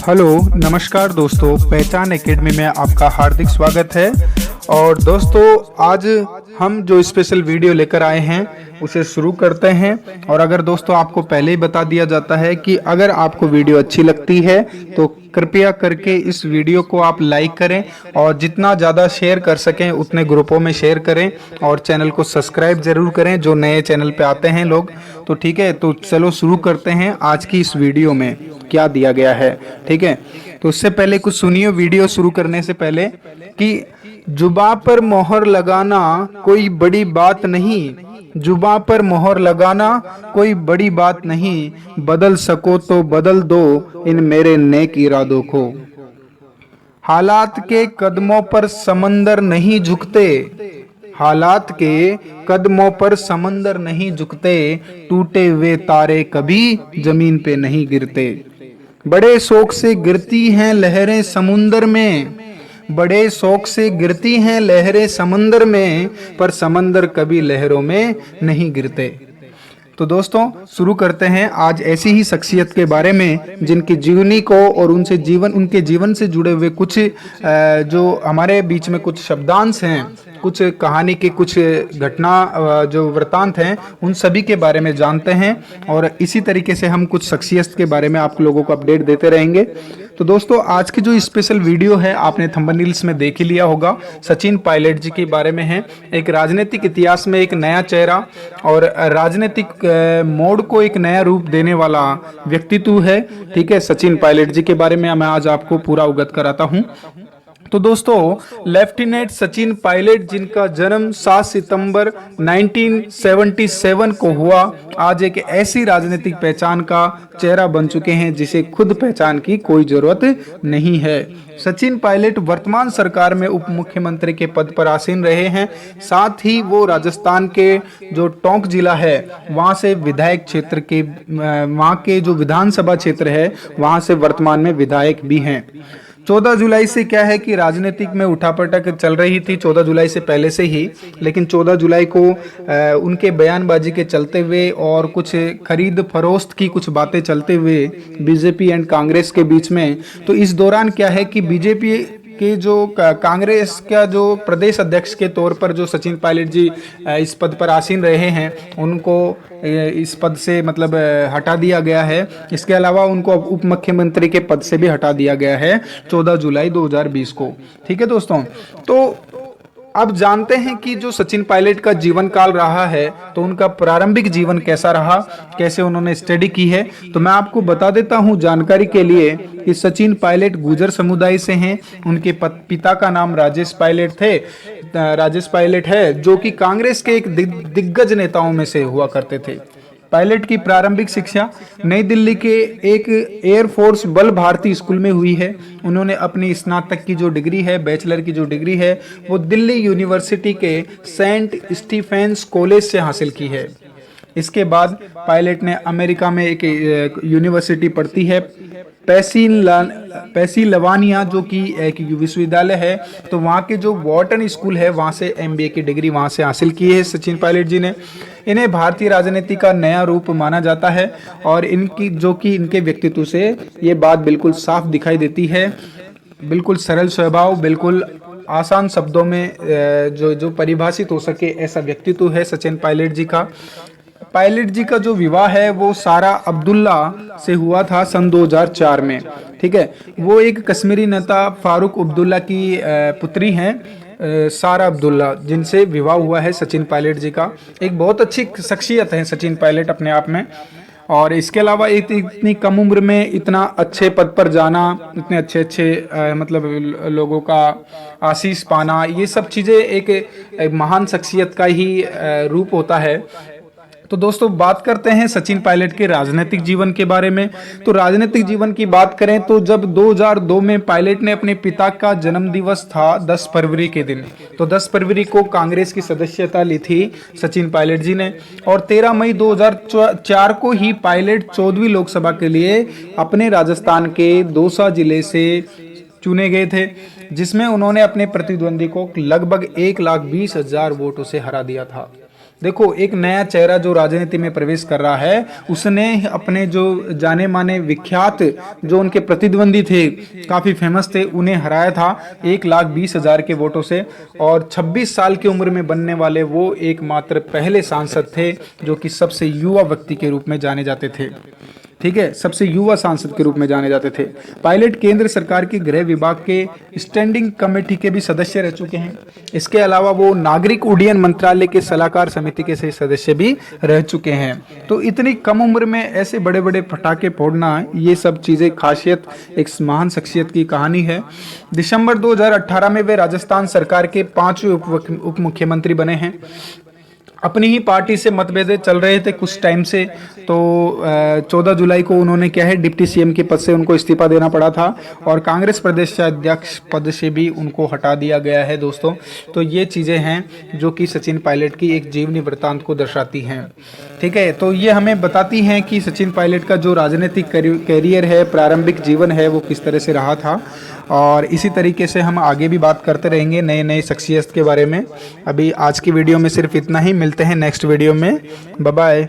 Hello नमस्कार दोस्तों, पहचान एकेडमी में आपका हार्दिक स्वागत है। और दोस्तों, आज हम जो स्पेशल वीडियो लेकर आए हैं उसे शुरू करते हैं। और अगर दोस्तों आपको पहले ही बता दिया जाता है कि अगर आपको वीडियो अच्छी लगती है तो कृपया करके इस वीडियो को आप लाइक करें और जितना ज़्यादा शेयर कर सकें उतने ग्रुपों में शेयर करें और चैनल को सब्सक्राइब जरूर करें जो नए चैनल पे आते हैं लोग। तो ठीक है, तो चलो शुरू करते हैं आज की इस वीडियो में क्या दिया गया है। ठीक है, तो उससे पहले कुछ सुनिए वीडियो शुरू करने से पहले कि जुबां पर मोहर लगाना कोई बड़ी बात नहीं, जुबां पर मोहर लगाना कोई बड़ी बात नहीं, बदल सको तो बदल दो इन मेरे नेक इरादों को। हालात के कदमों पर समंदर नहीं झुकते, हालात के कदमों पर समंदर नहीं झुकते, टूटे हुए तारे कभी जमीन पे नहीं गिरते। बड़े शौक से गिरती हैं लहरें समुंदर में, बड़े शौक से गिरती हैं लहरें समंदर में, पर समंदर कभी लहरों में नहीं गिरते। तो दोस्तों शुरू करते हैं आज ऐसी ही शख्सियत के बारे में जिनकी जीवनी को और उनके जीवन से जुड़े हुए कुछ जो हमारे बीच में कुछ शब्दांश हैं, कुछ कहानी के कुछ घटना जो वृतांत हैं, उन सभी के बारे में जानते हैं। और इसी तरीके से हम कुछ शख्सियत के बारे में आप लोगों को अपडेट देते रहेंगे। तो दोस्तों आज की जो स्पेशल वीडियो है आपने थंबनेल्स में देख ही लिया होगा, सचिन पायलट जी के बारे में है। एक राजनीतिक इतिहास में एक नया चेहरा और राजनीतिक मोड़ को एक नया रूप देने वाला व्यक्तित्व है। ठीक है, सचिन पायलट जी के बारे में मैं आज आपको पूरा अवगत कराता हूं। तो दोस्तों लेफ्टिनेंट सचिन पायलट जिनका जन्म 7 सितंबर 1977 को हुआ, आज एक ऐसी राजनीतिक पहचान का चेहरा बन चुके हैं जिसे खुद पहचान की कोई जरूरत नहीं है। सचिन पायलट वर्तमान सरकार में उप मुख्यमंत्री के पद पर आसीन रहे हैं। साथ ही वो राजस्थान के जो टोंक जिला है वहां से विधायक क्षेत्र के वहां के जो विधानसभा क्षेत्र है वहां से वर्तमान में विधायक भी हैं। 14 जुलाई से क्या है कि राजनीतिक में उठापटक चल रही थी, 14 जुलाई से पहले से ही, लेकिन 14 जुलाई को उनके बयानबाजी के चलते हुए और कुछ खरीद फरोख्त की कुछ बातें चलते हुए बीजेपी एंड कांग्रेस के बीच में, तो इस दौरान क्या है कि बीजेपी के जो कांग्रेस का जो प्रदेश अध्यक्ष के तौर पर जो सचिन पायलट जी इस पद पर आसीन रहे हैं उनको इस पद से मतलब हटा दिया गया है। इसके अलावा उनको उप मुख्यमंत्री के पद से भी हटा दिया गया है 14 जुलाई 2020 को। ठीक है दोस्तों, तो अब जानते हैं कि जो सचिन पायलट का जीवन काल रहा है तो उनका प्रारंभिक जीवन कैसा रहा, कैसे उन्होंने स्टडी की है। तो मैं आपको बता देता हूं जानकारी के लिए कि सचिन पायलट गुर्जर समुदाय से हैं। उनके पिता का नाम राजेश पायलट थे, राजेश पायलट है, जो कि कांग्रेस के एक दिग्गज नेताओं में से हुआ करते थे। पायलट की प्रारंभिक शिक्षा नई दिल्ली के एक एयरफोर्स बल भारती स्कूल में हुई है। उन्होंने अपनी स्नातक की जो डिग्री है, बैचलर की जो डिग्री है, वो दिल्ली यूनिवर्सिटी के सेंट स्टीफेंस कॉलेज से हासिल की है। इसके बाद पायलट ने अमेरिका में एक यूनिवर्सिटी पढ़ती है, पेंसिल्वानिया, जो कि एक विश्वविद्यालय है, तो वहाँ के जो वॉर्टन स्कूल है वहाँ से एमबीए की डिग्री वहाँ से हासिल की है सचिन पायलट जी ने। इन्हें भारतीय राजनीति का नया रूप माना जाता है और इनके व्यक्तित्व से ये बात बिल्कुल साफ दिखाई देती है। बिल्कुल सरल स्वभाव, बिल्कुल आसान शब्दों में जो परिभाषित हो सके ऐसा व्यक्तित्व है सचिन पायलट जी का। पायलट जी का जो विवाह है वो सारा अब्दुल्ला से हुआ था सन 2004 में। ठीक है, वो एक कश्मीरी नेता फारूक अब्दुल्ला की पुत्री हैं, सारा अब्दुल्ला, जिनसे विवाह हुआ है सचिन पायलट जी का। एक बहुत अच्छी शख्सियत है सचिन पायलट अपने आप में। और इसके अलावा इतनी कम उम्र में इतना अच्छे पद पर जाना, इतने अच्छे मतलब लोगों का आशीष पाना, ये सब चीज़ें एक महान शख्सियत का ही रूप होता है। तो दोस्तों बात करते हैं सचिन पायलट के राजनीतिक जीवन के बारे में। तो राजनीतिक जीवन की बात करें तो जब 2002 में पायलट ने अपने पिता का जन्मदिवस था 10 फरवरी के दिन, तो 10 फरवरी को कांग्रेस की सदस्यता ली थी सचिन पायलट जी ने। और 13 मई 2004 को ही पायलट 14वीं लोकसभा के लिए अपने राजस्थान के दौसा जिले से चुने गए थे, जिसमें उन्होंने अपने प्रतिद्वंदी को लगभग 1,20,000 वोटों से हरा दिया था। देखो, एक नया चेहरा जो राजनीति में प्रवेश कर रहा है, उसने अपने जो जाने माने विख्यात जो उनके प्रतिद्वंदी थे, काफी फेमस थे, उन्हें हराया था 1,20,000 के वोटों से। और 26 साल की उम्र में बनने वाले वो एकमात्र पहले सांसद थे जो कि सबसे युवा व्यक्ति के रूप में जाने जाते थे। ठीक है, सबसे युवा सांसद के रूप में जाने जाते थे। पायलट केंद्र सरकार के गृह विभाग के स्टैंडिंग कमेटी के भी सदस्य रह चुके हैं। इसके अलावा वो नागरिक उड्डयन मंत्रालय के सलाहकार समिति के सदस्य भी रह चुके हैं। तो इतनी कम उम्र में ऐसे बड़े बड़े पटाखे फोड़ना, ये सब चीज़ें खासियत एक महान शख्सियत की कहानी है। दिसंबर 2018 में वे राजस्थान सरकार के 5वें उप मुख्यमंत्री बने हैं। अपनी ही पार्टी से मतभेद चल रहे थे कुछ टाइम से, तो 14 जुलाई को उन्होंने क्या है, डिप्टी सीएम के पद से उनको इस्तीफा देना पड़ा था और कांग्रेस प्रदेश अध्यक्ष पद से भी उनको हटा दिया गया है दोस्तों। तो ये चीज़ें हैं जो कि सचिन पायलट की एक जीवनी वृत्तांत को दर्शाती हैं। ठीक है, तो ये हमें बताती हैं कि सचिन पायलट का जो राजनीतिक कैरियर है, प्रारंभिक जीवन है, वो किस तरह से रहा था। और इसी तरीके से हम आगे भी बात करते रहेंगे नए नए शख्सियत के बारे में। अभी आज की वीडियो में सिर्फ इतना ही, मिलते हैं नेक्स्ट वीडियो में। Bye bye.